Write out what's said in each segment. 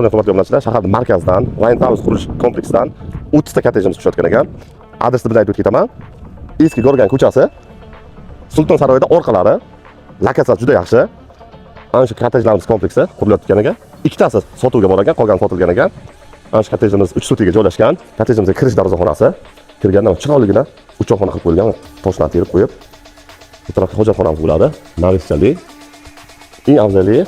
Hurmatli obunachilar, shahar markazidan, Ryan House qurilish kompleksidan 30 ta kottejimiz tushayotgan ekan. Adresni bilan aytib ketaman. Eski Gorgan ko'chasi, Sulton saroyida orqalari, lokatsiyasi juda yaxshi. Ana shu kottejlarimiz kompleksi qurilayotgan ekan. Ikkitasi sotuvga boragan, qolgani sotilgan ekan. Ana shu kottejimiz 3 sutiga joylashgan. Kottejimizga kirish darvozaxonasi, kirgandan chiroyligina uchoqxona qilib qo'yilgan, toshlarni terib qo'yib. Bu tarafda hojatxonamiz bo'ladi, navishchali. Eng afzali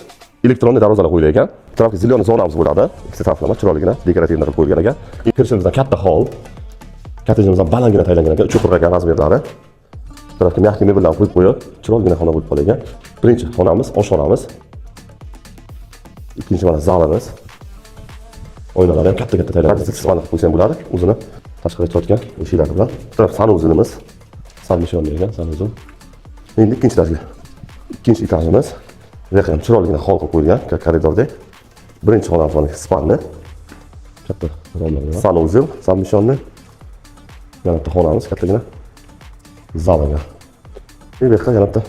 elektron darvozalar qo'yilgan. Bu tarafga zilyon zonamiz bo'ladi. Ikkita taraflama chiroyligina dekorativlar qilib qo'yilgan ekan. Kirishimizdan katta hol. Kottejimizdan balandgina taylangan ekan, 3 o'qirgan razmerlari. Bu tarafga mягкий mebellar qo'yib qo'yib, chiroyligina xona bo'lib qolgan. Birinchi xonamiz, oshxonamiz. Ikkinchi mana zalimiz. Oynalar ham katta-katta taylangan. Qilib qo'ysam bo'ladi. O'zini tashqariga chiqayotgan eshiklar bilan. Bu taraf sanuzilimiz. Sanmishon degan sanuzil. Endi ikkinchilarga. Ikkinchi etajimiz. Yaxam chiroyligina hol qilib qo'yilgan koridordek. Birinchi xonamiz mana spanni. Katta rollar bilan. Sanuzil, sanmishonni. Yana bitta xonamiz kattagina. Zalga. Bu yerga yana bitta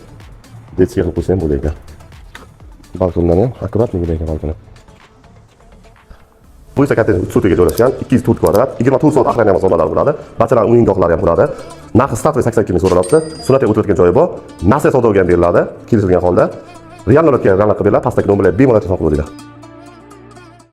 detskiy qilib qo'ysam bo'laydi. Balkondan ham akkuratligida ekan balkon. Bu esa kottej 3 sutiga joylashgan, 204 kvadrat, 24 soat охраняемый zonalar bo'ladi. Barchalar o'yingohlari ham bo'ladi. Narxi start 82 ming so'raladi. Suratga o'tayotgan joyi bor. Narsa savdoga ham beriladi, kelishilgan holda. Real nolatga raqam beriladi, pastdagi nomerlarga bemalol telefon qilaveradi.